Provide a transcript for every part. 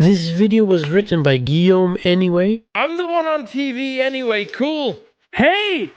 This video was written by Guillaume anyway. I'm the one on TV anyway, cool. Hey!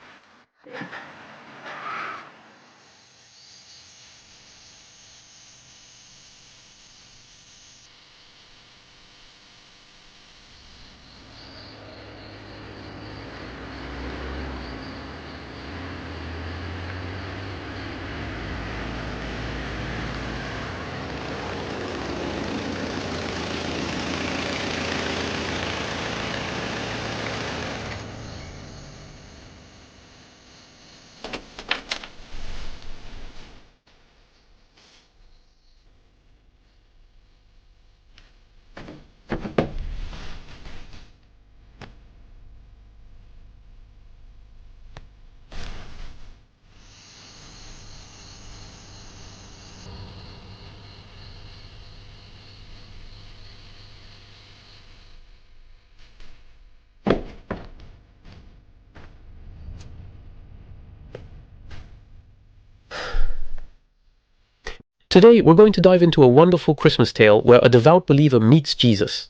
Today, we're going to dive into a wonderful Christmas tale where a devout believer meets Jesus.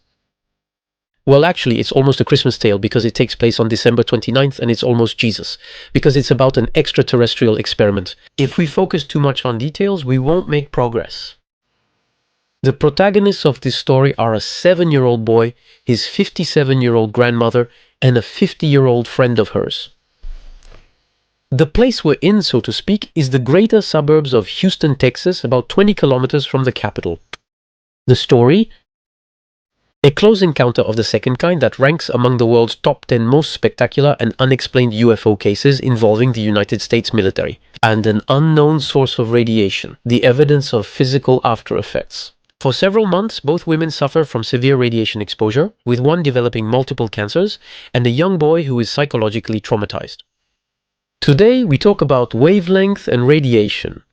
Well, actually, it's almost a Christmas tale because it takes place on December 29th and it's almost Jesus, because it's about an extraterrestrial experiment. If we focus too much on details, we won't make progress. The protagonists of this story are a 7-year-old boy, his 57-year-old grandmother, and a 50-year-old friend of hers. The place we're in, so to speak, is the greater suburbs of Houston, Texas, about 20 kilometers from the capital. The story? A close encounter of the second kind that ranks among the world's top 10 most spectacular and unexplained UFO cases involving the United States military, and an unknown source of radiation, the evidence of physical aftereffects. For several months, both women suffer from severe radiation exposure, with one developing multiple cancers, and a young boy who is psychologically traumatized. Today, we talk about wavelength and radiation.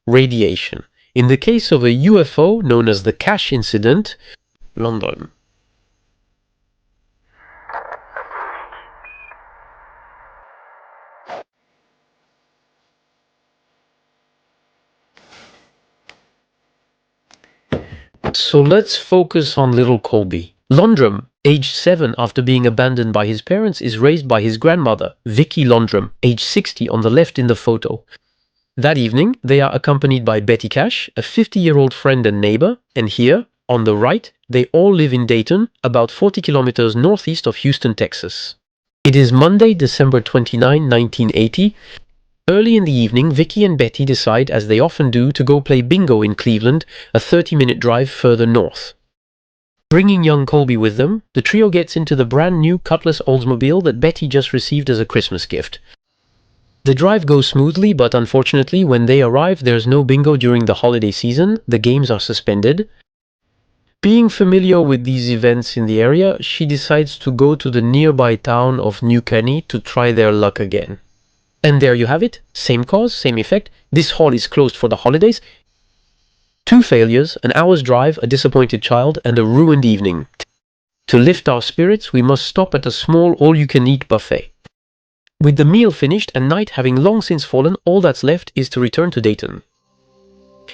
In the case of a UFO known as the Cash incident, London. So let's focus on little Colby. Landrum, aged 7 after being abandoned by his parents, is raised by his grandmother, Vicky Landrum, aged 60 on the left in the photo. That evening, they are accompanied by Betty Cash, a 50-year-old friend and neighbor, and here, on the right, they all live in Dayton, about 40 kilometers northeast of Houston, Texas. It is Monday, December 29, 1980. Early in the evening, Vicky and Betty decide, as they often do, to go play bingo in Cleveland, a 30-minute drive further north. Bringing young Colby with them, the trio gets into the brand new Cutlass Oldsmobile that Betty just received as a Christmas gift. The drive goes smoothly, but unfortunately, when they arrive, there's no bingo during the holiday season. The games are suspended. Being familiar with these events in the area, she decides to go to the nearby town of New Caney to try their luck again. And there you have it. Same cause, same effect. This hall is closed for the holidays. 2 failures, an hour's drive, a disappointed child, and a ruined evening. To lift our spirits, we must stop at a small all-you-can-eat buffet. With the meal finished and night having long since fallen, all that's left is to return to Dayton.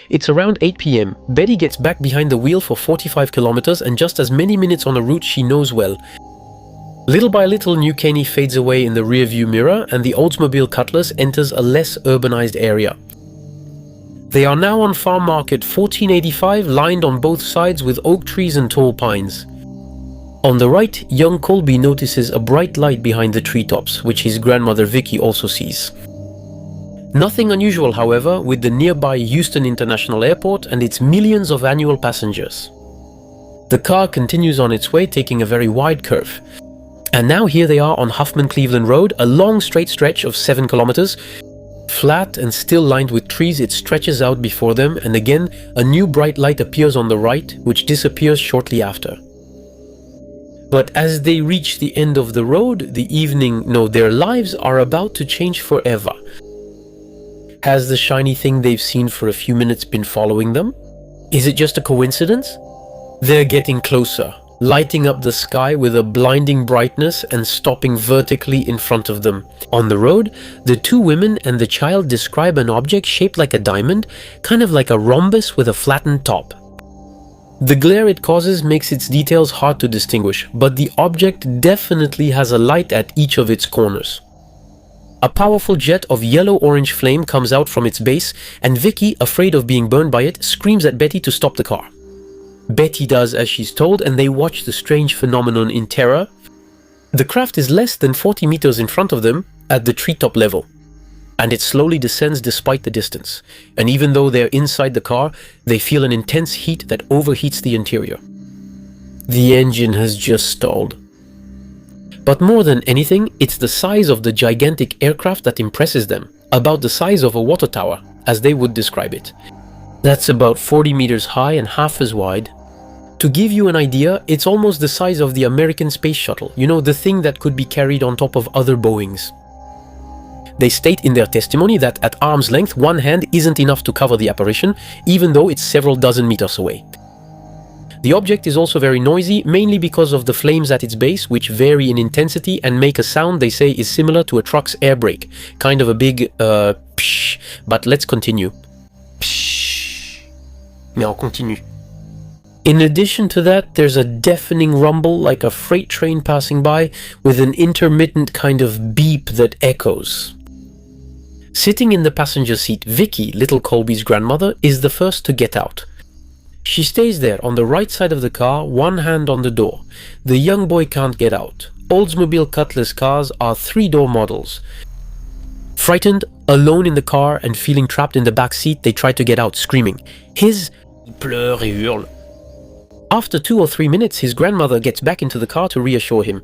It's around 8 p.m. Betty gets back behind the wheel for 45 kilometers and just as many minutes on a route she knows well. Little by little, New Caney fades away in the rearview mirror and the Oldsmobile Cutlass enters a less urbanized area. They are now on Farm Market 1485, lined on both sides with oak trees and tall pines. On the right, young Colby notices a bright light behind the treetops, which his grandmother Vicky also sees. Nothing unusual, however, with the nearby Houston International Airport and its millions of annual passengers. The car continues on its way, taking a very wide curve. And now here they are on Huffman-Cleveland Road, a long straight stretch of 7 kilometers. Flat and still lined with trees, it stretches out before them, and again, a new bright light appears on the right, which disappears shortly after. But as they reach the end of the road, their lives are about to change forever. Has the shiny thing they've seen for a few minutes been following them? Is it just a coincidence? They're getting closer, lighting up the sky with a blinding brightness and stopping vertically in front of them. On the road, the 2 women and the child describe an object shaped like a diamond, kind of like a rhombus with a flattened top. The glare it causes makes its details hard to distinguish, but the object definitely has a light at each of its corners. A powerful jet of yellow-orange flame comes out from its base, and Vicky, afraid of being burned by it, screams at Betty to stop the car. Betty does as she's told, and they watch the strange phenomenon in terror. The craft is less than 40 meters in front of them at the treetop level, and it slowly descends despite the distance. And even though they're inside the car, they feel an intense heat that overheats the interior. The engine has just stalled. But more than anything, it's the size of the gigantic aircraft that impresses them, about the size of a water tower, as they would describe it. That's about 40 meters high and half as wide. To give you an idea, it's almost the size of the American space shuttle, you know, the thing that could be carried on top of other Boeings. They state in their testimony that at arm's length, one hand isn't enough to cover the apparition, even though it's several dozen meters away. The object is also very noisy, mainly because of the flames at its base, which vary in intensity and make a sound they say is similar to a truck's air brake. Kind of a big, psh. But let's continue. Psh. Mais on continue. In addition to that, there's a deafening rumble like a freight train passing by, with an intermittent kind of beep that echoes. Sitting in the passenger seat, Vicky, little Colby's grandmother, is the first to get out. She stays there on the right side of the car, one hand on the door. The young boy can't get out. Oldsmobile Cutlass cars are 3-door models. Frightened, alone in the car and feeling trapped in the back seat, they try to get out, screaming. Il pleure et hurle. After 2 or 3 minutes, his grandmother gets back into the car to reassure him.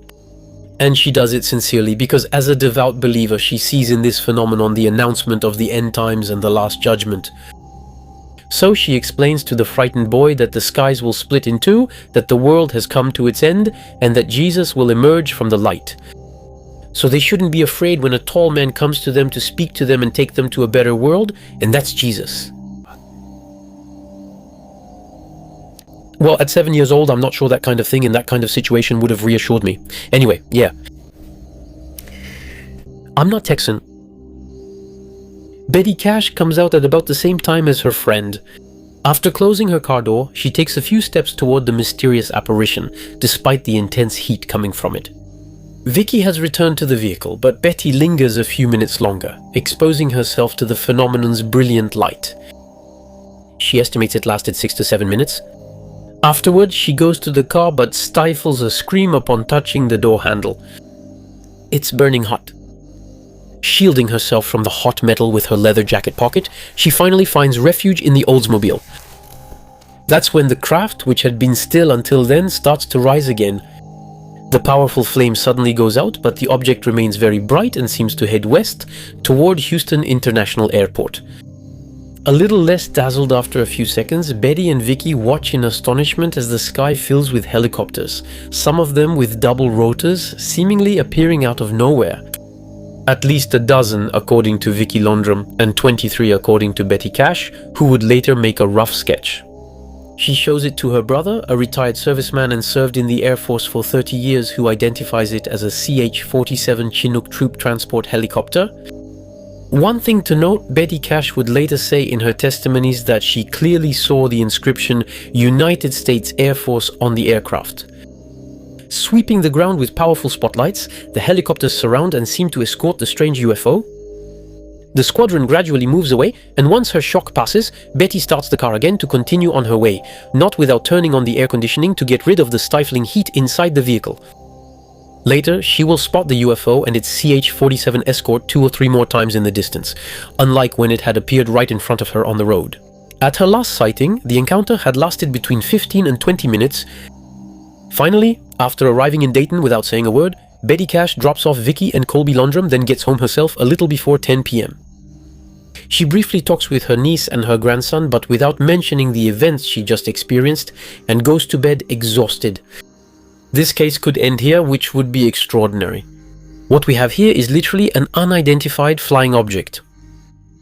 And she does it sincerely, because as a devout believer, she sees in this phenomenon the announcement of the end times and the last judgment. So she explains to the frightened boy that the skies will split in two, that the world has come to its end, and that Jesus will emerge from the light. So they shouldn't be afraid when a tall man comes to them to speak to them and take them to a better world, and that's Jesus. Well, at 7 years old, I'm not sure that kind of thing in that kind of situation would have reassured me. Anyway, yeah. I'm not Texan. Betty Cash comes out at about the same time as her friend. After closing her car door, she takes a few steps toward the mysterious apparition, despite the intense heat coming from it. Vicky has returned to the vehicle, but Betty lingers a few minutes longer, exposing herself to the phenomenon's brilliant light. She estimates it lasted 6 to 7 minutes. Afterwards, she goes to the car but stifles a scream upon touching the door handle. It's burning hot. Shielding herself from the hot metal with her leather jacket pocket, she finally finds refuge in the Oldsmobile. That's when the craft, which had been still until then, starts to rise again. The powerful flame suddenly goes out, but the object remains very bright and seems to head west toward Houston International Airport. A little less dazzled after a few seconds, Betty and Vicky watch in astonishment as the sky fills with helicopters, some of them with double rotors, seemingly appearing out of nowhere. At least a dozen according to Vicky Landrum, and 23 according to Betty Cash, who would later make a rough sketch. She shows it to her brother, a retired serviceman and served in the Air Force for 30 years, who identifies it as a CH-47 Chinook troop transport helicopter. One thing to note, Betty Cash would later say in her testimonies that she clearly saw the inscription United States Air Force on the aircraft. Sweeping the ground with powerful spotlights, the helicopters surround and seem to escort the strange UFO. The squadron gradually moves away, and once her shock passes, Betty starts the car again to continue on her way, not without turning on the air conditioning to get rid of the stifling heat inside the vehicle. Later, she will spot the UFO and its CH-47 escort 2 or 3 more times in the distance, unlike when it had appeared right in front of her on the road. At her last sighting, the encounter had lasted between 15 and 20 minutes. Finally, after arriving in Dayton without saying a word, Betty Cash drops off Vicky and Colby Landrum, then gets home herself a little before 10 p.m. She briefly talks with her niece and her grandson, but without mentioning the events she just experienced, and goes to bed exhausted. This case could end here, which would be extraordinary. What we have here is literally an unidentified flying object.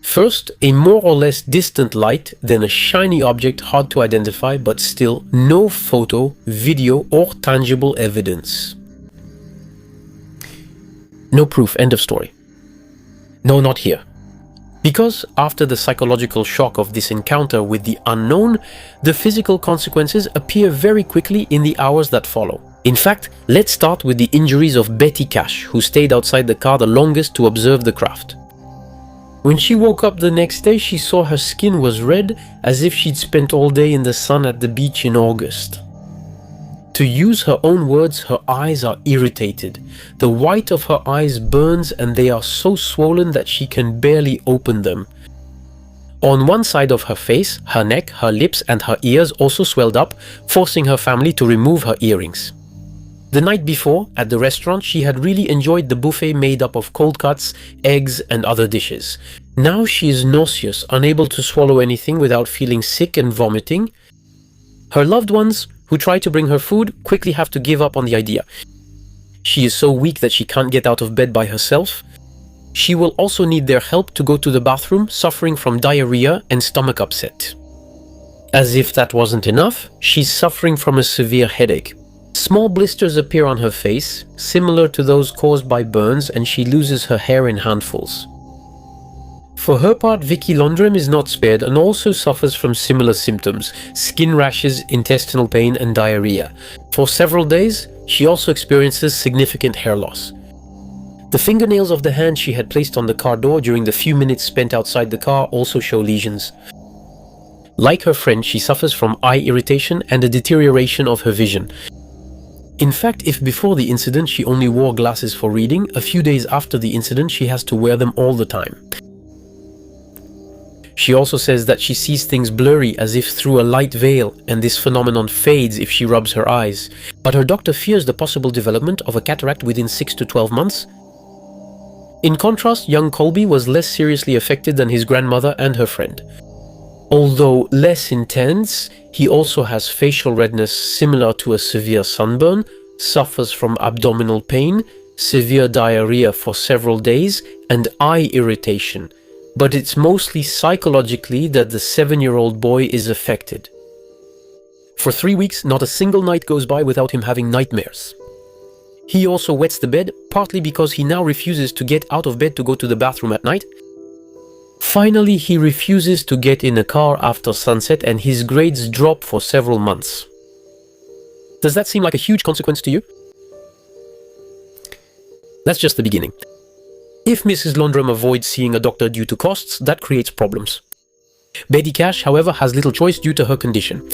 First, a more or less distant light, then a shiny object hard to identify, but still no photo, video, or tangible evidence. No proof, end of story. No, not here. Because after the psychological shock of this encounter with the unknown, the physical consequences appear very quickly in the hours that follow. In fact, let's start with the injuries of Betty Cash, who stayed outside the car the longest to observe the craft. When she woke up the next day, she saw her skin was red, as if she'd spent all day in the sun at the beach in August. To use her own words, her eyes are irritated. The white of her eyes burns and they are so swollen that she can barely open them. On one side of her face, her neck, her lips and her ears also swelled up, forcing her family to remove her earrings. The night before, at the restaurant, she had really enjoyed the buffet made up of cold cuts, eggs and other dishes. Now she is nauseous, unable to swallow anything without feeling sick and vomiting. Her loved ones, who try to bring her food, quickly have to give up on the idea. She is so weak that she can't get out of bed by herself. She will also need their help to go to the bathroom, suffering from diarrhea and stomach upset. As if that wasn't enough, she's suffering from a severe headache. Small blisters appear on her face, similar to those caused by burns, and she loses her hair in handfuls. For her part, Vicky Landrum is not spared and also suffers from similar symptoms: skin rashes, intestinal pain and diarrhea. For several days, she also experiences significant hair loss. The fingernails of the hand she had placed on the car door during the few minutes spent outside the car also show lesions. Like her friend, she suffers from eye irritation and a deterioration of her vision. In fact, if before the incident she only wore glasses for reading, a few days after the incident she has to wear them all the time. She also says that she sees things blurry as if through a light veil, and this phenomenon fades if she rubs her eyes. But her doctor fears the possible development of a cataract within 6 to 12 months. In contrast, young Colby was less seriously affected than his grandmother and her friend. Although less intense, he also has facial redness similar to a severe sunburn, suffers from abdominal pain, severe diarrhea for several days, and eye irritation. But it's mostly psychologically that the 7-year-old boy is affected. For 3 weeks, not a single night goes by without him having nightmares. He also wets the bed, partly because he now refuses to get out of bed to go to the bathroom at night. Finally, he refuses to get in a car after sunset and his grades drop for several months. Does that seem like a huge consequence to you? That's just the beginning. If Mrs. Landrum avoids seeing a doctor due to costs, that creates problems. Betty Cash, however, has little choice due to her condition.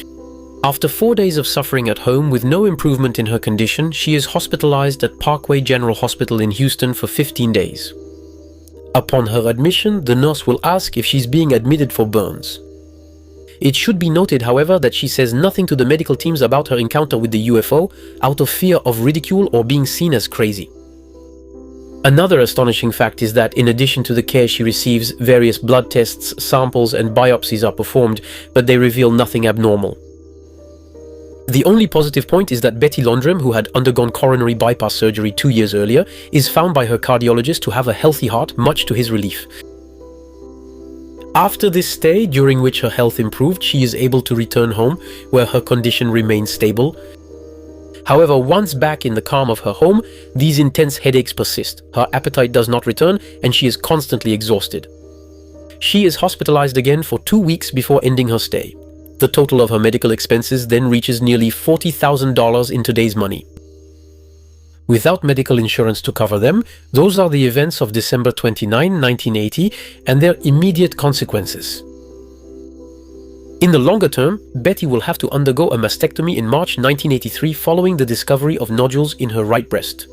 After 4 days of suffering at home with no improvement in her condition, she is hospitalized at Parkway General Hospital in Houston for 15 days. Upon her admission, the nurse will ask if she's being admitted for burns. It should be noted, however, that she says nothing to the medical teams about her encounter with the UFO out of fear of ridicule or being seen as crazy. Another astonishing fact is that in addition to the care she receives, various blood tests, samples and biopsies are performed, but they reveal nothing abnormal. The only positive point is that Betty Landrum, who had undergone coronary bypass surgery 2 years earlier, is found by her cardiologist to have a healthy heart, much to his relief. After this stay, during which her health improved, she is able to return home, where her condition remains stable. However, once back in the calm of her home, these intense headaches persist, her appetite does not return, and she is constantly exhausted. She is hospitalized again for 2 weeks before ending her stay. The total of her medical expenses then reaches nearly $40,000 in today's money. Without medical insurance to cover them, those are the events of December 29, 1980, and their immediate consequences. In the longer term, Betty will have to undergo a mastectomy in March 1983 following the discovery of nodules in her right breast.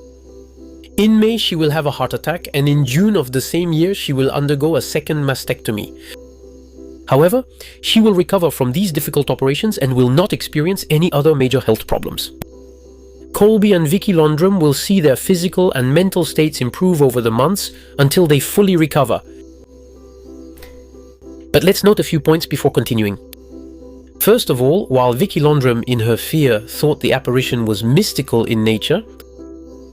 In May, she will have a heart attack, and in June of the same year, she will undergo a second mastectomy. However, she will recover from these difficult operations and will not experience any other major health problems. Colby and Vicky Landrum will see their physical and mental states improve over the months until they fully recover. But let's note a few points before continuing. First of all, while Vicky Landrum in her fear thought the apparition was mystical in nature,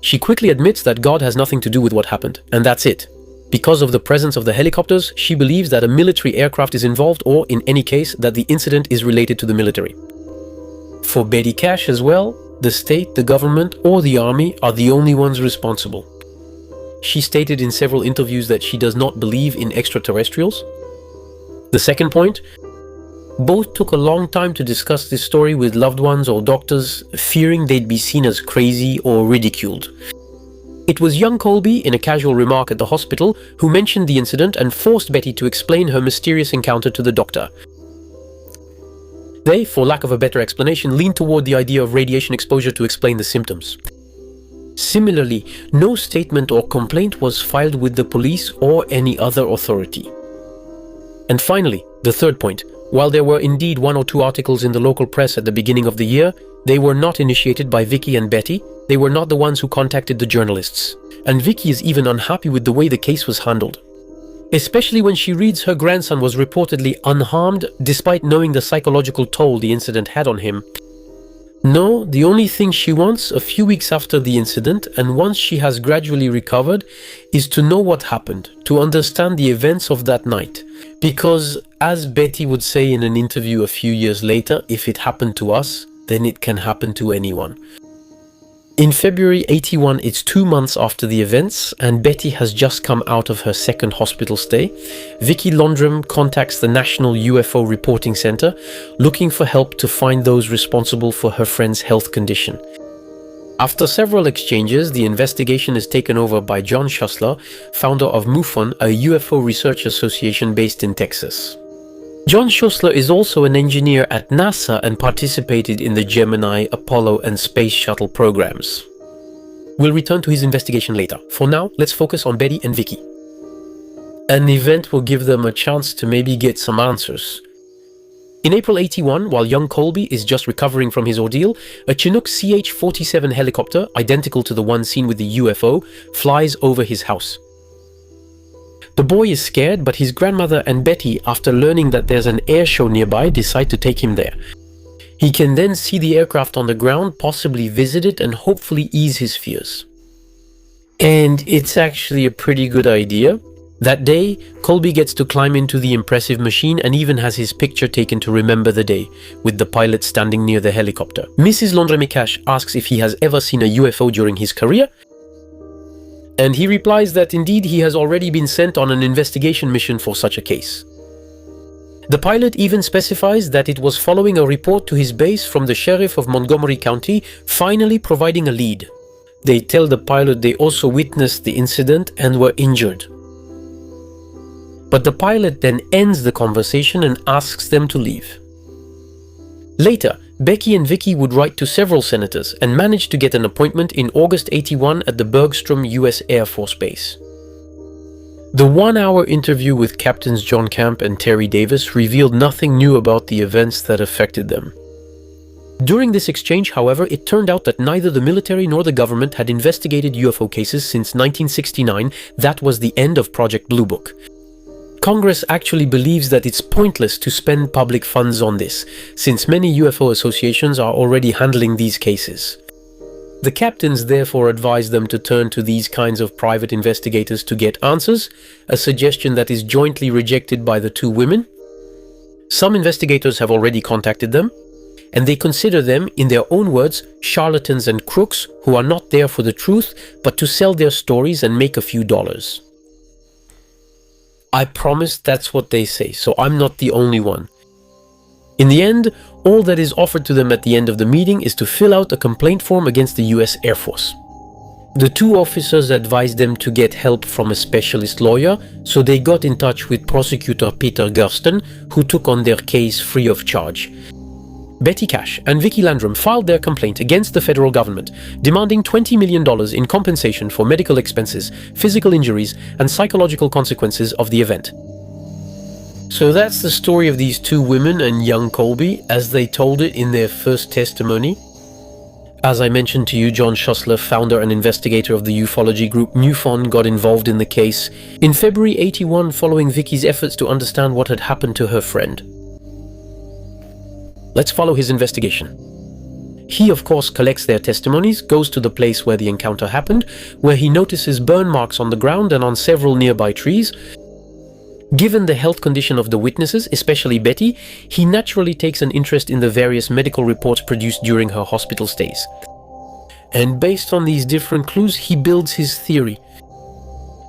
she quickly admits that God has nothing to do with what happened, and that's it. Because of the presence of the helicopters, she believes that a military aircraft is involved, or in any case, that the incident is related to the military. For Betty Cash as well, the state, the government, or the army are the only ones responsible. she stated in several interviews that she does not believe in extraterrestrials. The second point, both took a long time to discuss this story with loved ones or doctors, fearing they'd be seen as crazy or ridiculed. It was young Colby, in a casual remark at the hospital, who mentioned the incident and forced Betty to explain her mysterious encounter to the doctor. They, for lack of a better explanation, leaned toward the idea of radiation exposure to explain the symptoms. Similarly, no statement or complaint was filed with the police or any other authority. And finally, the third point, while there were indeed 1 or 2 articles in the local press at the beginning of the year, they were not initiated by Vicky and Betty. They were not the ones who contacted the journalists. And Vicky is even unhappy with the way the case was handled. Especially when she reads her grandson was reportedly unharmed despite knowing the psychological toll the incident had on him. No, the only thing she wants a few weeks after the incident, and once she has gradually recovered, is to know what happened, to understand the events of that night. Because, as Betty would say in an interview a few years later, if it happened to us, then it can happen to anyone. In February 81, it's 2 months after the events, and Betty has just come out of her second hospital stay. Vicky Landrum contacts the National UFO Reporting Center, looking for help to find those responsible for her friend's health condition. After several exchanges, the investigation is taken over by John Schussler, founder of MUFON, a UFO research association based in Texas. John Schussler is also an engineer at NASA and participated in the Gemini, Apollo and Space Shuttle programs. We'll return to his investigation later. For now, let's focus on Betty and Vicky. An event will give them a chance to maybe get some answers. In April 81, while young Colby is just recovering from his ordeal, a Chinook CH-47 helicopter, identical to the one seen with the UFO, flies over his house. The boy is scared, but his grandmother and Betty, after learning that there's an air show nearby, decide to take him there. He can then see the aircraft on the ground, possibly visit it, and hopefully ease his fears. And it's actually a pretty good idea. That day, Colby gets to climb into the impressive machine and even has his picture taken to remember the day, with the pilot standing near the helicopter. Mrs. Landrum-Cash asks if he has ever seen a UFO during his career, and he replies that indeed he has already been sent on an investigation mission for such a case. The pilot even specifies that it was following a report to his base from the sheriff of Montgomery County, finally providing a lead. They tell the pilot they also witnessed the incident and were injured. But the pilot then ends the conversation and asks them to leave. Later, Becky and Vicky would write to several senators and manage to get an appointment in August 81 at the Bergstrom U.S. Air Force Base. The 1-hour interview with Captains John Camp and Terry Davis revealed nothing new about the events that affected them. During this exchange, however, it turned out that neither the military nor the government had investigated UFO cases since 1969. That was the end of Project Blue Book. Congress actually believes that it's pointless to spend public funds on this, since many UFO associations are already handling these cases. The captains therefore advise them to turn to these kinds of private investigators to get answers, a suggestion that is jointly rejected by the two women. Some investigators have already contacted them, and they consider them, in their own words, charlatans and crooks who are not there for the truth, but to sell their stories and make a few dollars. I promise that's what they say, so I'm not the only one. In the end, all that is offered to them at the end of the meeting is to fill out a complaint form against the US Air Force. The two officers advised them to get help from a specialist lawyer, so they got in touch with prosecutor Peter Gersten, who took on their case free of charge. Betty Cash and Vicky Landrum filed their complaint against the federal government, demanding $20 million in compensation for medical expenses, physical injuries, and psychological consequences of the event. So that's the story of these two women and young Colby, as they told it in their first testimony. As I mentioned to you, John Schussler, founder and investigator of the ufology group MUFON, got involved in the case in February 81 following Vicky's efforts to understand what had happened to her friend. Let's follow his investigation. He, of course, collects their testimonies, goes to the place where the encounter happened, where he notices burn marks on the ground and on several nearby trees. Given the health condition of the witnesses, especially Betty, he naturally takes an interest in the various medical reports produced during her hospital stays. And based on these different clues, he builds his theory.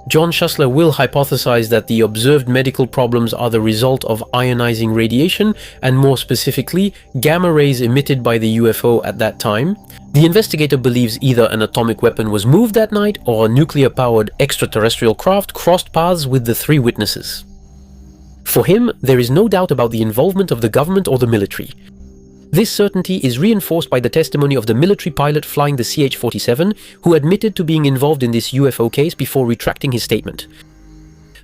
John Schussler will hypothesize that the observed medical problems are the result of ionizing radiation, and more specifically, gamma rays emitted by the UFO at that time. The investigator believes either an atomic weapon was moved that night or a nuclear-powered extraterrestrial craft crossed paths with the three witnesses. For him, there is no doubt about the involvement of the government or the military. This certainty is reinforced by the testimony of the military pilot flying the CH-47, who admitted to being involved in this UFO case before retracting his statement.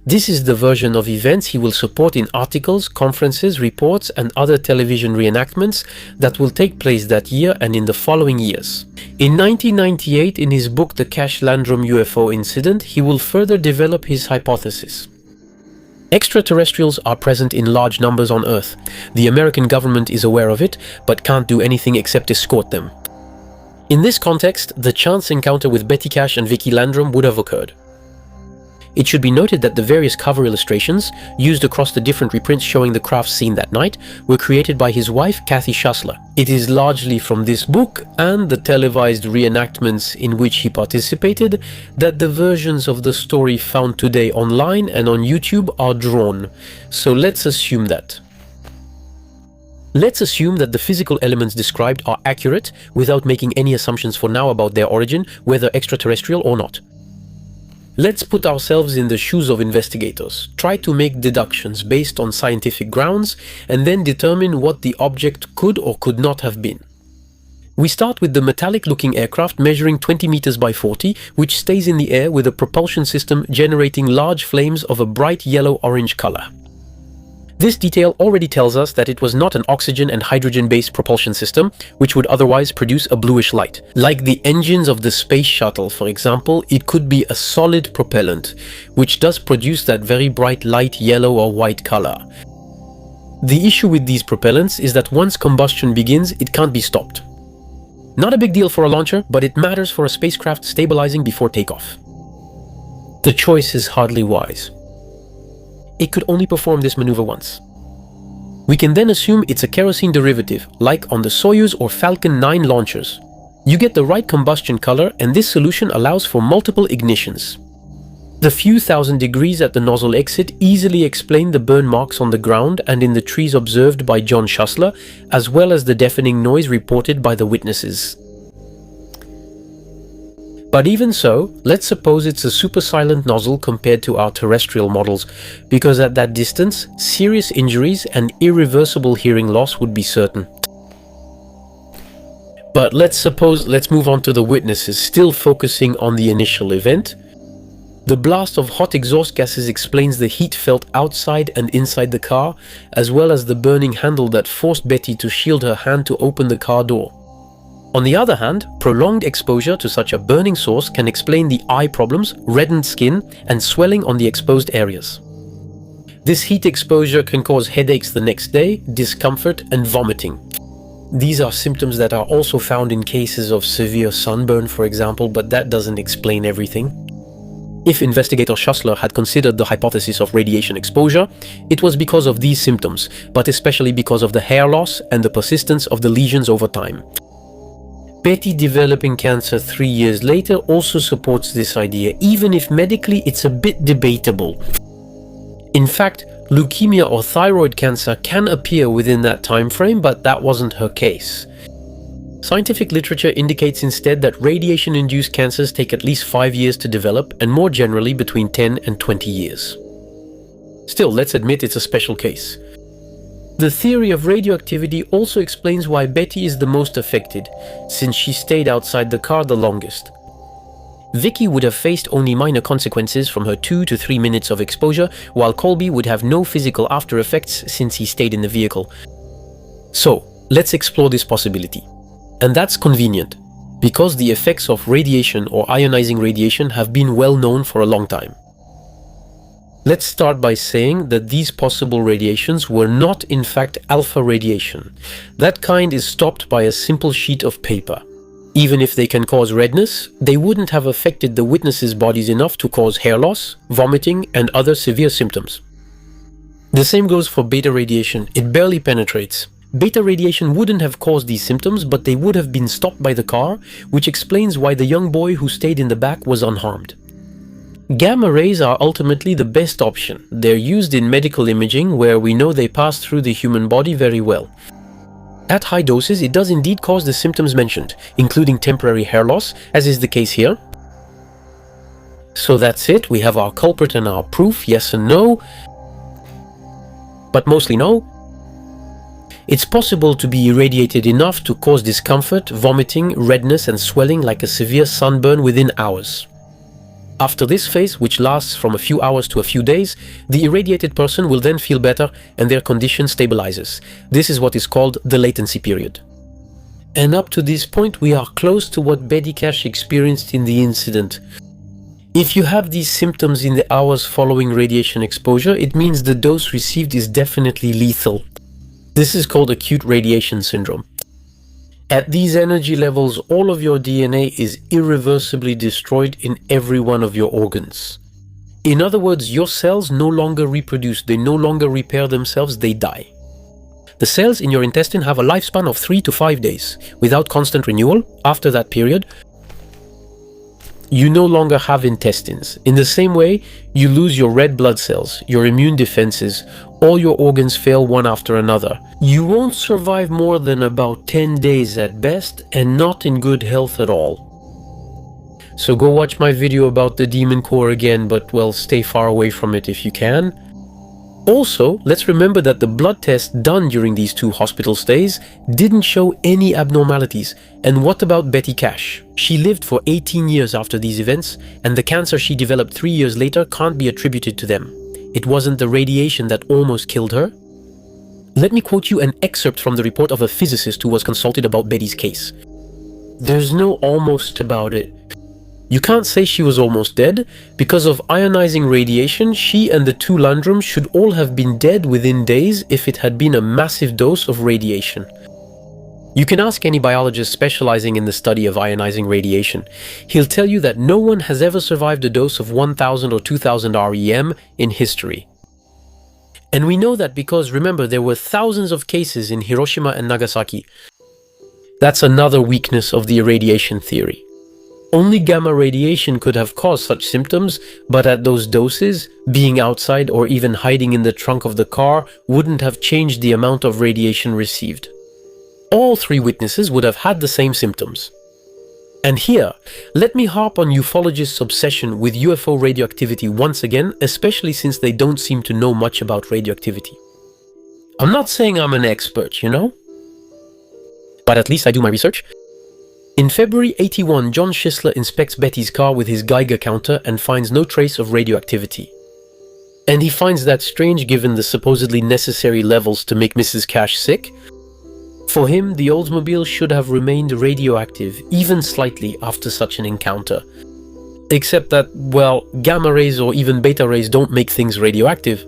This is the version of events he will support in articles, conferences, reports, and other television reenactments that will take place that year and in the following years. In 1998, in his book The Cash-Landrum UFO Incident, he will further develop his hypothesis. Extraterrestrials are present in large numbers on Earth. The American government is aware of it, but can't do anything except escort them. In this context, the chance encounter with Betty Cash and Vicky Landrum would have occurred. It should be noted that the various cover illustrations, used across the different reprints showing the crafts seen that night, were created by his wife, Kathy Schussler. It is largely from this book and the televised reenactments in which he participated that the versions of the story found today online and on YouTube are drawn. So let's assume that. Let's assume that the physical elements described are accurate without making any assumptions for now about their origin, whether extraterrestrial or not. Let's put ourselves in the shoes of investigators, try to make deductions based on scientific grounds, and then determine what the object could or could not have been. We start with the metallic-looking aircraft measuring 20 meters by 40, which stays in the air with a propulsion system generating large flames of a bright yellow-orange color. This detail already tells us that it was not an oxygen and hydrogen-based propulsion system, which would otherwise produce a bluish light. Like the engines of the space shuttle, for example, it could be a solid propellant, which does produce that very bright light yellow or white color. The issue with these propellants is that once combustion begins, it can't be stopped. Not a big deal for a launcher, but it matters for a spacecraft stabilizing before takeoff. The choice is hardly wise. It could only perform this maneuver once. We can then assume it's a kerosene derivative, like on the Soyuz or Falcon 9 launchers. You get the right combustion color, and this solution allows for multiple ignitions. The few thousand degrees at the nozzle exit easily explain the burn marks on the ground and in the trees observed by John Schussler, as well as the deafening noise reported by the witnesses. But even so, let's suppose it's a super silent nozzle compared to our terrestrial models, because at that distance, serious injuries and irreversible hearing loss would be certain. But let's move on to the witnesses, still focusing on the initial event. The blast of hot exhaust gases explains the heat felt outside and inside the car, as well as the burning handle that forced Betty to shield her hand to open the car door. On the other hand, prolonged exposure to such a burning source can explain the eye problems, reddened skin, and swelling on the exposed areas. This heat exposure can cause headaches the next day, discomfort, and vomiting. These are symptoms that are also found in cases of severe sunburn, for example, but that doesn't explain everything. If investigator Schussler had considered the hypothesis of radiation exposure, it was because of these symptoms, but especially because of the hair loss and the persistence of the lesions over time. Betty developing cancer 3 years later also supports this idea, even if medically it's a bit debatable. In fact, leukemia or thyroid cancer can appear within that time frame, but that wasn't her case. Scientific literature indicates instead that radiation-induced cancers take at least 5 years to develop, and more generally between 10 and 20 years. Still, let's admit it's a special case. The theory of radioactivity also explains why Betty is the most affected, since she stayed outside the car the longest. Vicky would have faced only minor consequences from her 2 to 3 minutes of exposure, while Colby would have no physical after effects since he stayed in the vehicle. So, let's explore this possibility. And that's convenient, because the effects of radiation or ionizing radiation have been well known for a long time. Let's start by saying that these possible radiations were not in fact alpha radiation. That kind is stopped by a simple sheet of paper. Even if they can cause redness, they wouldn't have affected the witnesses' bodies enough to cause hair loss, vomiting, and other severe symptoms. The same goes for beta radiation. It barely penetrates. Beta radiation wouldn't have caused these symptoms, but they would have been stopped by the car, which explains why the young boy who stayed in the back was unharmed. Gamma rays are ultimately the best option. They're used in medical imaging where we know they pass through the human body very well. At high doses, it does indeed cause the symptoms mentioned, including temporary hair loss, as is the case here. So that's it, we have our culprit and our proof, yes and no, but mostly no. It's possible to be irradiated enough to cause discomfort, vomiting, redness and swelling like a severe sunburn within hours. After this phase, which lasts from a few hours to a few days, the irradiated person will then feel better and their condition stabilizes. This is what is called the latency period. And up to this point, we are close to what Betty Cash experienced in the incident. If you have these symptoms in the hours following radiation exposure, it means the dose received is definitely lethal. This is called acute radiation syndrome. At these energy levels, all of your DNA is irreversibly destroyed in every one of your organs. In other words, your cells no longer reproduce, they no longer repair themselves, they die. The cells in your intestine have a lifespan of 3 to 5 days. Without constant renewal, after that period, you no longer have intestines. In the same way, you lose your red blood cells, your immune defenses, all your organs fail one after another. You won't survive more than about 10 days at best, and not in good health at all. So go watch my video about the demon core again, but well, stay far away from it if you can. Also, let's remember that the blood tests done during these 2 hospital stays didn't show any abnormalities. And what about Betty Cash? She lived for 18 years after these events, and the cancer she developed 3 years later can't be attributed to them. It wasn't the radiation that almost killed her. Let me quote you an excerpt from the report of a physicist who was consulted about Betty's case. There's no almost about it. You can't say she was almost dead. Because of ionizing radiation, she and the 2 Landrums should all have been dead within days if it had been a massive dose of radiation. You can ask any biologist specializing in the study of ionizing radiation. He'll tell you that no one has ever survived a dose of 1000 or 2000 REM in history. And we know that because, remember, there were thousands of cases in Hiroshima and Nagasaki. That's another weakness of the irradiation theory. Only gamma radiation could have caused such symptoms, but at those doses, being outside or even hiding in the trunk of the car wouldn't have changed the amount of radiation received. All 3 witnesses would have had the same symptoms. And here, let me harp on ufologists' obsession with UFO radioactivity once again, especially since they don't seem to know much about radioactivity. I'm not saying I'm an expert, you know? But at least I do my research. In February 81, John Schisler inspects Betty's car with his Geiger counter and finds no trace of radioactivity. And he finds that strange given the supposedly necessary levels to make Mrs. Cash sick. For him, the Oldsmobile should have remained radioactive, even slightly, after such an encounter. Except that, well, gamma rays or even beta rays don't make things radioactive.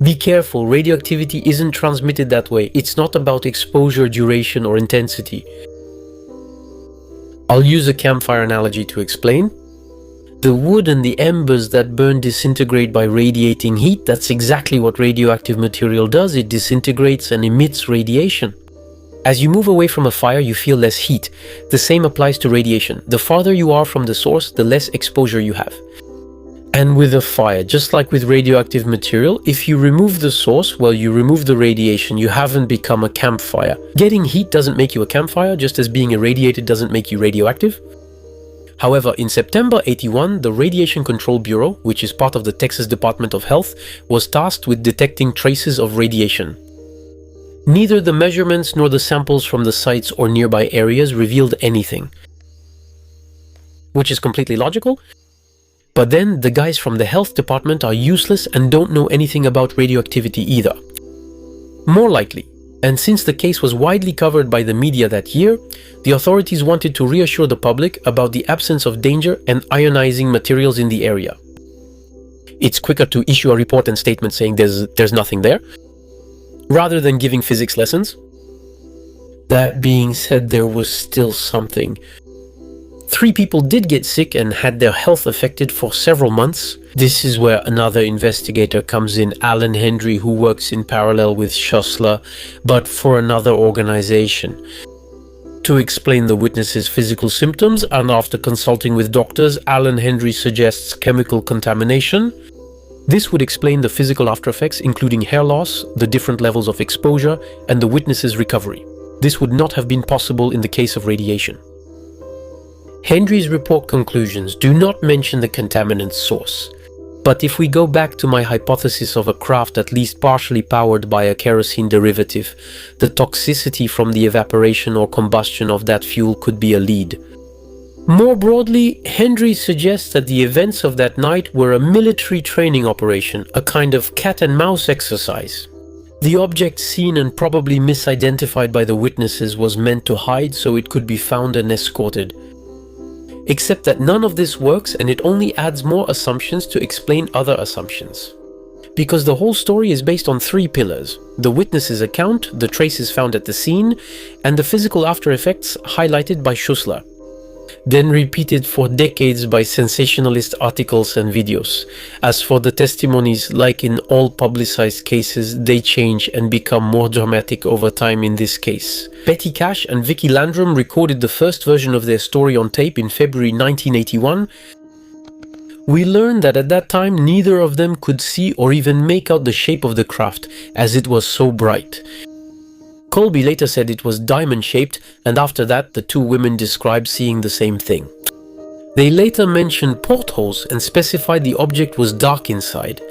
Be careful, radioactivity isn't transmitted that way. It's not about exposure, duration, or intensity. I'll use a campfire analogy to explain. The wood and the embers that burn disintegrate by radiating heat. That's exactly what radioactive material does. It disintegrates and emits radiation. As you move away from a fire, you feel less heat. The same applies to radiation. The farther you are from the source, the less exposure you have. And with a fire, just like with radioactive material, if you remove the source, well, you remove the radiation, you haven't become a campfire. Getting heat doesn't make you a campfire, just as being irradiated doesn't make you radioactive. However, in September 81, the Radiation Control Bureau, which is part of the Texas Department of Health, was tasked with detecting traces of radiation. Neither the measurements nor the samples from the sites or nearby areas revealed anything. Which is completely logical. But then the guys from the health department are useless and don't know anything about radioactivity either. More likely, and since the case was widely covered by the media that year, the authorities wanted to reassure the public about the absence of danger and ionizing materials in the area. It's quicker to issue a report and statement saying there's nothing there, rather than giving physics lessons. That being said, there was still something. 3 people did get sick and had their health affected for several months. This is where another investigator comes in, Alan Hendry, who works in parallel with Schisler, but for another organization. to explain the witness's physical symptoms, and after consulting with doctors, Alan Hendry suggests chemical contamination. This would explain the physical after effects, including hair loss, the different levels of exposure, and the witness's recovery. This would not have been possible in the case of radiation. Hendry's report conclusions do not mention the contaminant source. But if we go back to my hypothesis of a craft at least partially powered by a kerosene derivative, the toxicity from the evaporation or combustion of that fuel could be a lead. More broadly, Hendry suggests that the events of that night were a military training operation, a kind of cat-and-mouse exercise. The object seen and probably misidentified by the witnesses was meant to hide so it could be found and escorted. Except that none of this works, and it only adds more assumptions to explain other assumptions. Because the whole story is based on three pillars: the witness's account, the traces found at the scene, and the physical after effects highlighted by Schussler, then repeated for decades by sensationalist articles and videos. As for the testimonies, like in all publicized cases, they change and become more dramatic over time in this case. Betty Cash and Vicky Landrum recorded the first version of their story on tape in February 1981. We learned that at that time neither of them could see or even make out the shape of the craft, as it was so bright. Colby later said it was diamond-shaped, and after that the two women described seeing the same thing. They later mentioned portholes and specified the object was dark inside.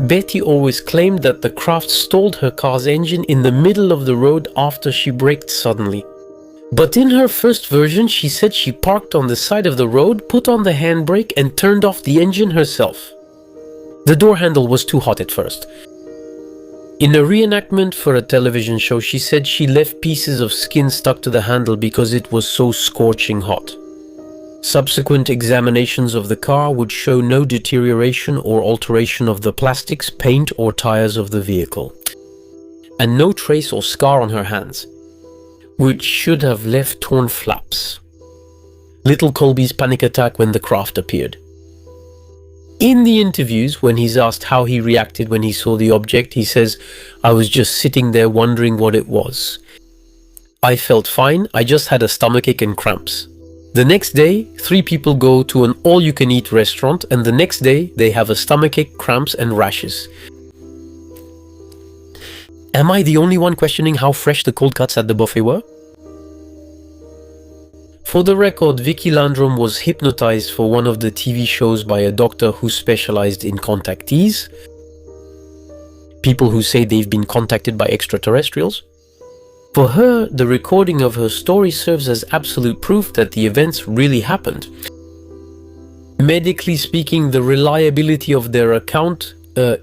Betty always claimed that the craft stalled her car's engine in the middle of the road after she braked suddenly. But in her first version, she said she parked on the side of the road, put on the handbrake and turned off the engine herself. The door handle was too hot at first. In a reenactment for a television show, she said she left pieces of skin stuck to the handle because it was so scorching hot. Subsequent examinations of the car would show no deterioration or alteration of the plastics, paint or tires of the vehicle, and no trace or scar on her hands, which should have left torn flaps. Little Colby's panic attack when the craft appeared. In the interviews, when he's asked how he reacted when he saw the object, he says, "I was just sitting there wondering what it was. I felt fine, I just had a stomachache and cramps. The next day, 3 people go to an all-you-can-eat restaurant, and the next day they have a stomachache, cramps and rashes." Am I the only one questioning how fresh the cold cuts at the buffet were? For the record, Vicky Landrum was hypnotized for one of the TV shows by a doctor who specialized in contactees, people who say they've been contacted by extraterrestrials. For her, the recording of her story serves as absolute proof that the events really happened. Medically speaking, the reliability of their account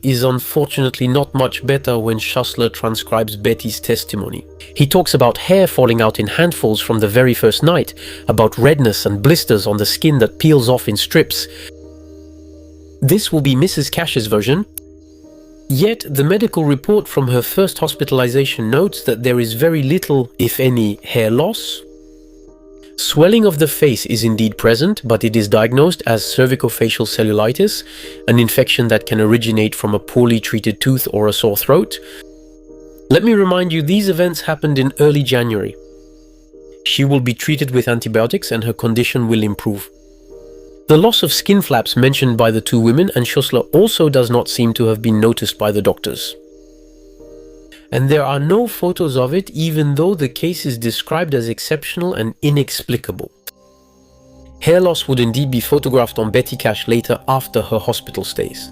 is unfortunately not much better when Schussler transcribes Betty's testimony. He talks about hair falling out in handfuls from the very first night, about redness and blisters on the skin that peels off in strips. This will be Mrs. Cash's version. Yet the medical report from her first hospitalization notes that there is very little, if any, hair loss. Swelling of the face is indeed present, but it is diagnosed as cervicofacial cellulitis, an infection that can originate from a poorly treated tooth or a sore throat. Let me remind you, these events happened in early January. She will be treated with antibiotics and her condition will improve. The loss of skin flaps mentioned by the two women and Schussler also does not seem to have been noticed by the doctors. And there are no photos of it, even though the case is described as exceptional and inexplicable. Hair loss would indeed be photographed on Betty Cash later after her hospital stays.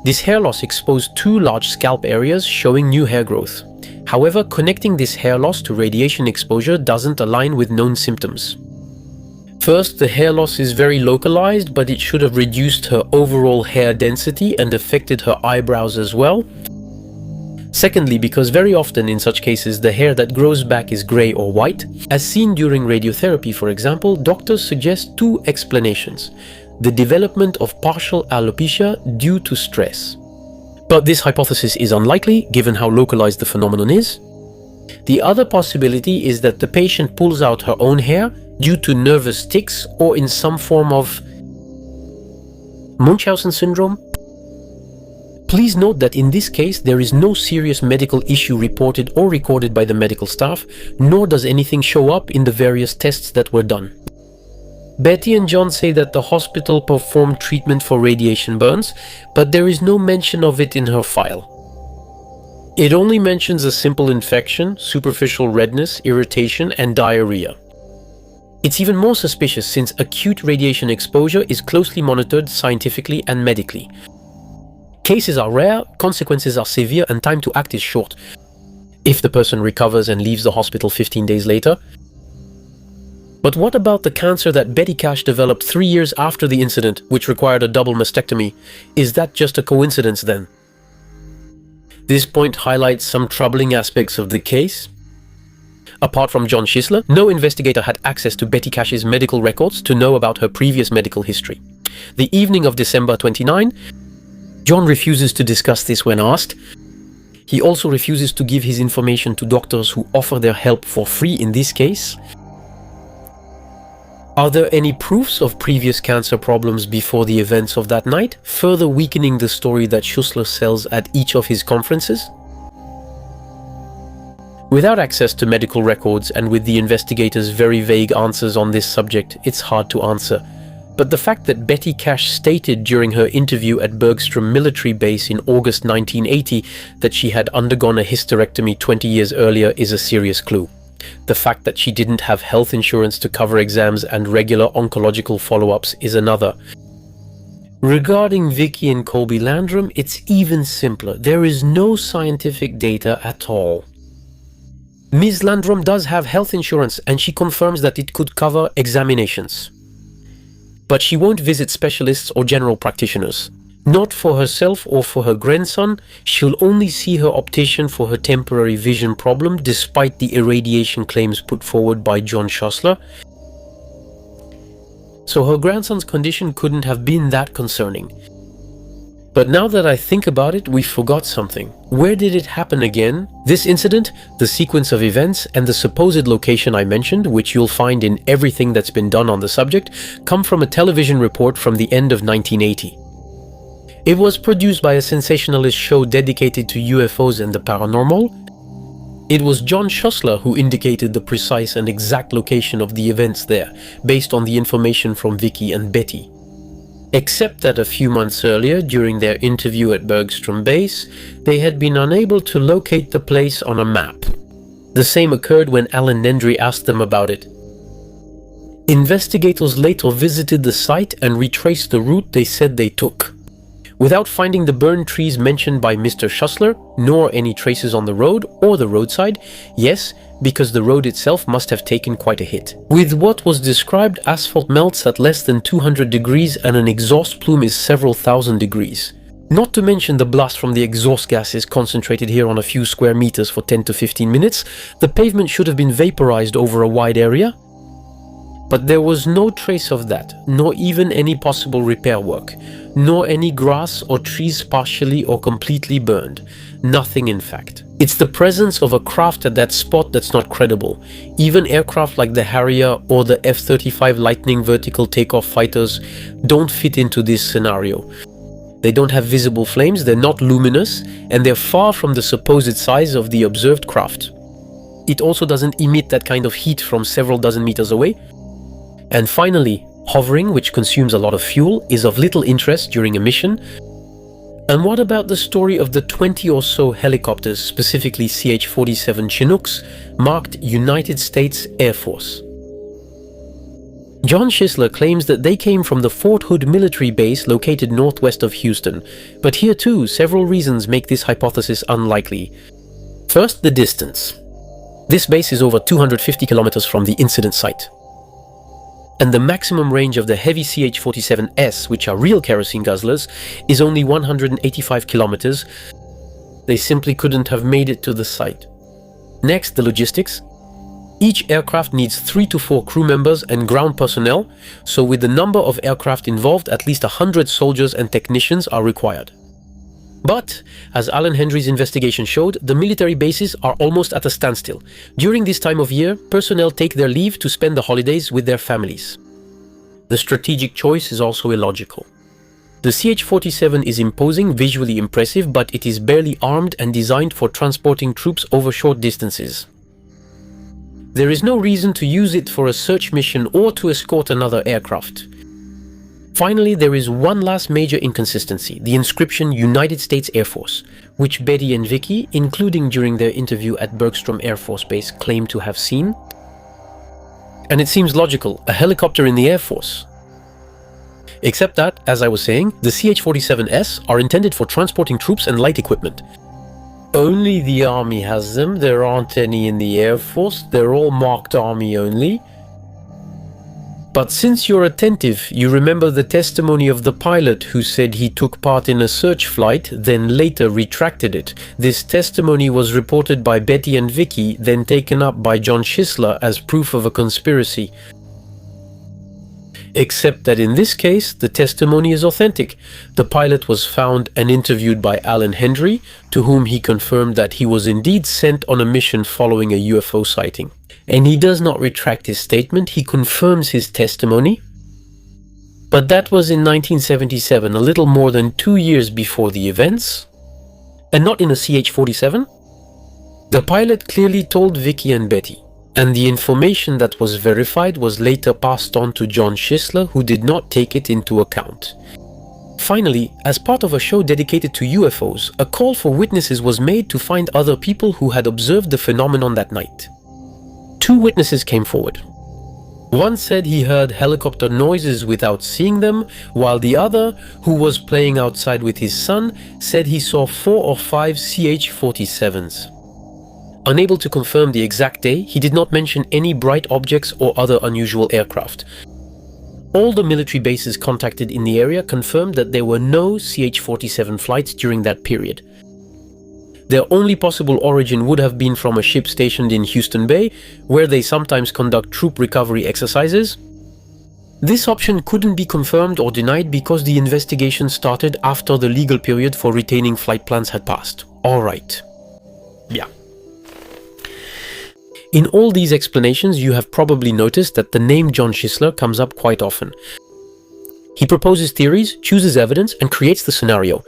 This hair loss exposed 2 large scalp areas showing new hair growth. However, connecting this hair loss to radiation exposure doesn't align with known symptoms. First, the hair loss is very localized, but it should have reduced her overall hair density and affected her eyebrows as well. Secondly, because very often in such cases the hair that grows back is grey or white. As seen during radiotherapy, for example, doctors suggest 2 explanations: the development of partial alopecia due to stress. But this hypothesis is unlikely, given how localized the phenomenon is. The other possibility is that the patient pulls out her own hair due to nervous tics or in some form of Munchausen syndrome. Please note that in this case, there is no serious medical issue reported or recorded by the medical staff, nor does anything show up in the various tests that were done. Betty and John say that the hospital performed treatment for radiation burns, but there is no mention of it in her file. It only mentions a simple infection, superficial redness, irritation, and diarrhea. It's even more suspicious since acute radiation exposure is closely monitored scientifically and medically. Cases are rare, consequences are severe, and time to act is short. If the person recovers and leaves the hospital 15 days later. But what about the cancer that Betty Cash developed 3 years after the incident, which required a double mastectomy? Is that just a coincidence then? This point highlights some troubling aspects of the case. Apart from John Schisler, no investigator had access to Betty Cash's medical records to know about her previous medical history. The evening of December 29, John refuses to discuss this when asked. He also refuses to give his information to doctors who offer their help for free in this case. Are there any proofs of previous cancer problems before the events of that night, further weakening the story that Schussler sells at each of his conferences? Without access to medical records and with the investigators' very vague answers on this subject, it's hard to answer. But the fact that Betty Cash stated during her interview at Bergstrom military base in August 1980 that she had undergone a hysterectomy 20 years earlier is a serious clue. The fact that she didn't have health insurance to cover exams and regular oncological follow-ups is another. Regarding Vicky and Colby Landrum, it's even simpler. There is no scientific data at all. Ms. Landrum does have health insurance and she confirms that it could cover examinations. But she won't visit specialists or general practitioners. Not for herself or for her grandson, she'll only see her optician for her temporary vision problem despite the irradiation claims put forward by John Schussler. So her grandson's condition couldn't have been that concerning. But now that I think about it, we forgot something. Where did it happen again? This incident, the sequence of events, and the supposed location I mentioned, which you'll find in everything that's been done on the subject, come from a television report from the end of 1980. It was produced by a sensationalist show dedicated to UFOs and the paranormal. It was John Schussler who indicated the precise and exact location of the events there, based on the information from Vicky and Betty. Except that a few months earlier, during their interview at Bergstrom Base, they had been unable to locate the place on a map. The same occurred when Alan Nendry asked them about it. Investigators later visited the site and retraced the route they said they took. Without finding the burned trees mentioned by Mr. Schussler, nor any traces on the road or the roadside, yes, because the road itself must have taken quite a hit. With what was described, asphalt melts at less than 200 degrees and an exhaust plume is several thousand degrees. Not to mention the blast from the exhaust gas is concentrated here on a few square meters for 10 to 15 minutes, the pavement should have been vaporized over a wide area. But there was no trace of that, nor even any possible repair work, nor any grass or trees partially or completely burned. Nothing, in fact. It's the presence of a craft at that spot that's not credible. Even aircraft like the Harrier or the F-35 Lightning vertical takeoff fighters don't fit into this scenario. They don't have visible flames, they're not luminous, and they're far from the supposed size of the observed craft. It also doesn't emit that kind of heat from several dozen meters away. And finally, hovering, which consumes a lot of fuel, is of little interest during a mission. And what about the story of the 20 or so helicopters, specifically CH-47 Chinooks, marked United States Air Force? John Schisler claims that they came from the Fort Hood military base located northwest of Houston, but here too, several reasons make this hypothesis unlikely. First, the distance. This base is over 250 kilometers from the incident site. And the maximum range of the heavy CH-47S, which are real kerosene guzzlers, is only 185 kilometers. They simply couldn't have made it to the site. Next, the logistics. Each aircraft needs 3 to 4 crew members and ground personnel, so with the number of aircraft involved, at least 100 soldiers and technicians are required. But, as Alan Hendry's investigation showed, the military bases are almost at a standstill. During this time of year, personnel take their leave to spend the holidays with their families. The strategic choice is also illogical. The CH-47 is imposing, visually impressive, but it is barely armed and designed for transporting troops over short distances. There is no reason to use it for a search mission or to escort another aircraft. Finally, there is one last major inconsistency, the inscription United States Air Force, which Betty and Vicky, including during their interview at Bergstrom Air Force Base, claim to have seen. And it seems logical, a helicopter in the Air Force. Except that, as I was saying, the CH-47S are intended for transporting troops and light equipment. Only the Army has them, there aren't any in the Air Force, they're all marked Army only. But since you're attentive, you remember the testimony of the pilot who said he took part in a search flight, then later retracted it. This testimony was reported by Betty and Vicky, then taken up by John Schisler as proof of a conspiracy. Except that in this case, the testimony is authentic. The pilot was found and interviewed by Alan Hendry, to whom he confirmed that he was indeed sent on a mission following a UFO sighting. And he does not retract his statement, he confirms his testimony. But that was in 1977, a little more than 2 years before the events, and not in a CH-47. The pilot clearly told Vicky and Betty, and the information that was verified was later passed on to John Schisler, who did not take it into account. Finally, as part of a show dedicated to UFOs, a call for witnesses was made to find other people who had observed the phenomenon that night. 2 witnesses came forward. One said he heard helicopter noises without seeing them, while the other, who was playing outside with his son, said he saw 4 or 5 CH-47s. Unable to confirm the exact day, he did not mention any bright objects or other unusual aircraft. All the military bases contacted in the area confirmed that there were no CH-47 flights during that period. Their only possible origin would have been from a ship stationed in Houston Bay, where they sometimes conduct troop recovery exercises. This option couldn't be confirmed or denied because the investigation started after the legal period for retaining flight plans had passed. Alright. Yeah. In all these explanations, you have probably noticed that the name John Schisler comes up quite often. He proposes theories, chooses evidence, and creates the scenario.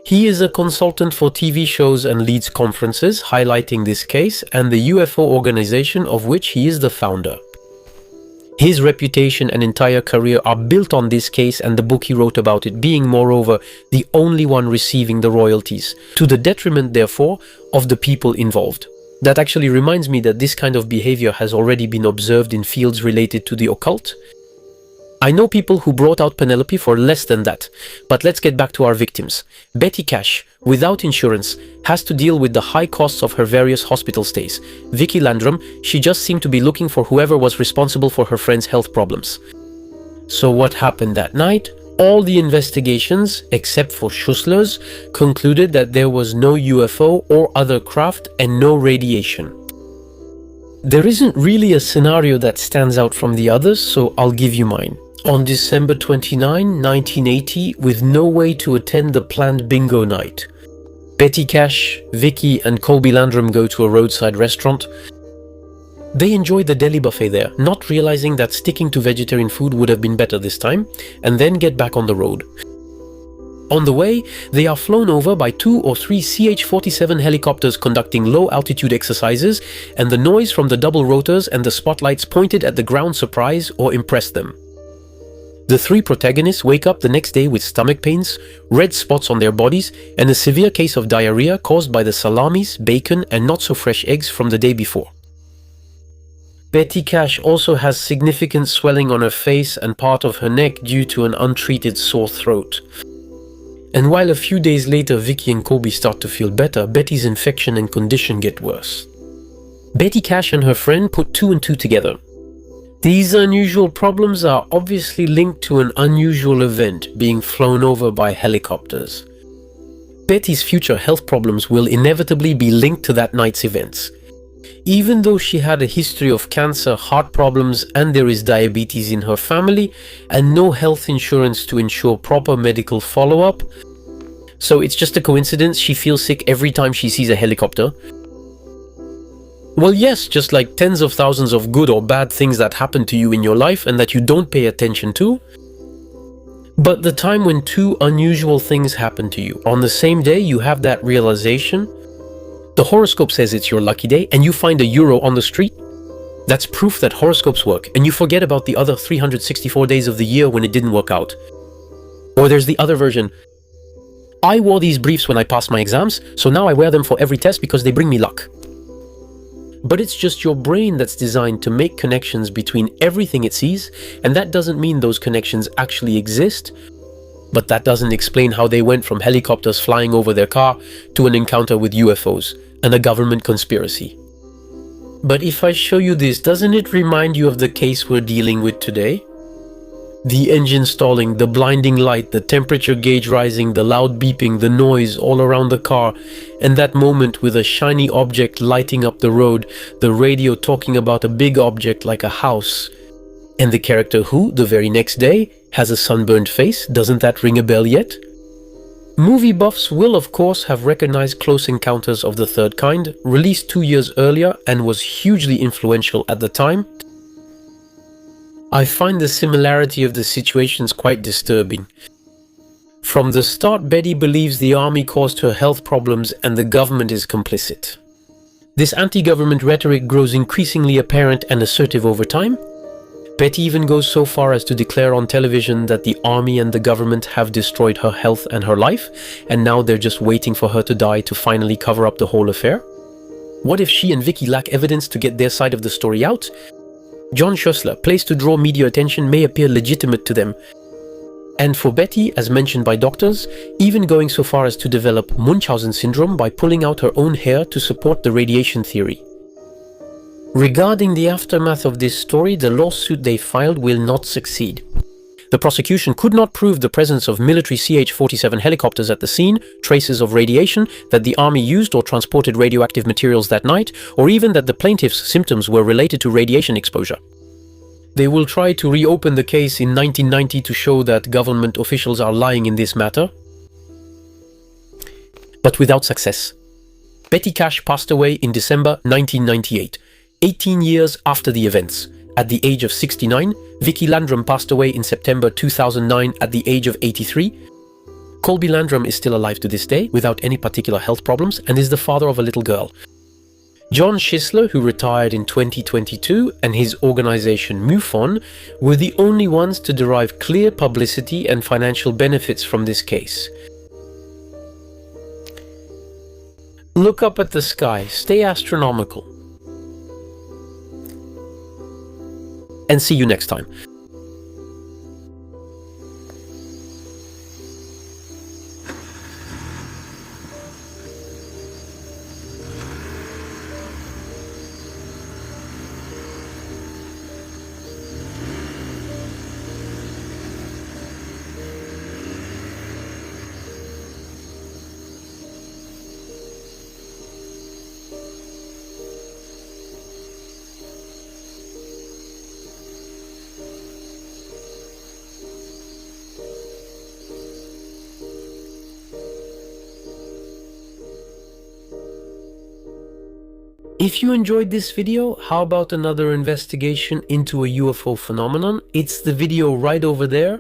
He is a consultant for TV shows and leads conferences highlighting this case and the UFO organization of which he is the founder. His reputation and entire career are built on this case and the book he wrote about it, being moreover the only one receiving the royalties, to the detriment therefore of the people involved. That actually reminds me that this kind of behavior has already been observed in fields related to the occult. I know people who brought out Penelope for less than that, but let's get back to our victims. Betty Cash, without insurance, has to deal with the high costs of her various hospital stays. Vicky Landrum, she just seemed to be looking for whoever was responsible for her friend's health problems. So what happened that night? All the investigations, except for Schussler's, concluded that there was no UFO or other craft and no radiation. There isn't really a scenario that stands out from the others, so I'll give you mine. On December 29, 1980, with no way to attend the planned bingo night, Betty Cash, Vicky and Colby Landrum go to a roadside restaurant. They enjoy the deli buffet there, not realizing that sticking to vegetarian food would have been better this time, and then get back on the road. On the way, they are flown over by 2 or 3 CH-47 helicopters conducting low-altitude exercises, and the noise from the double rotors and the spotlights pointed at the ground surprise or impressed them. The 3 protagonists wake up the next day with stomach pains, red spots on their bodies, and a severe case of diarrhea caused by the salamis, bacon, and not-so-fresh eggs from the day before. Betty Cash also has significant swelling on her face and part of her neck due to an untreated sore throat. And while a few days later Vicky and Colby start to feel better, Betty's infection and condition get worse. Betty Cash and her friend put 2 and 2 together. These unusual problems are obviously linked to an unusual event, being flown over by helicopters. Betty's future health problems will inevitably be linked to that night's events. Even though she had a history of cancer, heart problems, and there is diabetes in her family, and no health insurance to ensure proper medical follow-up, so it's just a coincidence she feels sick every time she sees a helicopter. Well, yes, just like tens of thousands of good or bad things that happen to you in your life and that you don't pay attention to. But the time when two unusual things happen to you, on the same day you have that realization, the horoscope says it's your lucky day, and you find €1 on the street, that's proof that horoscopes work, and you forget about the other 364 days of the year when it didn't work out. Or there's the other version. I wore these briefs when I passed my exams, so now I wear them for every test because they bring me luck. But it's just your brain that's designed to make connections between everything it sees, and that doesn't mean those connections actually exist, but that doesn't explain how they went from helicopters flying over their car to an encounter with UFOs and a government conspiracy. But if I show you this, doesn't it remind you of the case we're dealing with today? The engine stalling, the blinding light, the temperature gauge rising, the loud beeping, the noise all around the car, and that moment with a shiny object lighting up the road, the radio talking about a big object like a house, and the character who, the very next day, has a sunburned face. Doesn't that ring a bell yet? Movie buffs will of course have recognized Close Encounters of the Third Kind, released 2 years earlier and was hugely influential at the time. I find the similarity of the situations quite disturbing. From the start, Betty believes the army caused her health problems and the government is complicit. This anti-government rhetoric grows increasingly apparent and assertive over time. Betty even goes so far as to declare on television that the army and the government have destroyed her health and her life, and now they're just waiting for her to die to finally cover up the whole affair. What if she and Vicky lack evidence to get their side of the story out? John Schuessler, placed to draw media attention, may appear legitimate to them. And for Betty, as mentioned by doctors, even going so far as to develop Munchausen syndrome by pulling out her own hair to support the radiation theory. Regarding the aftermath of this story, the lawsuit they filed will not succeed. The prosecution could not prove the presence of military CH-47 helicopters at the scene, traces of radiation, that the army used or transported radioactive materials that night, or even that the plaintiff's symptoms were related to radiation exposure. They will try to reopen the case in 1990 to show that government officials are lying in this matter, but without success. Betty Cash passed away in December 1998, 18 years after the events. At the age of 69, Vicky Landrum passed away in September 2009 at the age of 83. Colby Landrum is still alive to this day, without any particular health problems, and is the father of a little girl. John Schuessler, who retired in 2022, and his organization MUFON, were the only ones to derive clear publicity and financial benefits from this case. Look up at the sky, stay astronomical. And see you next time. If you enjoyed this video, how about another investigation into a UFO phenomenon? It's the video right over there.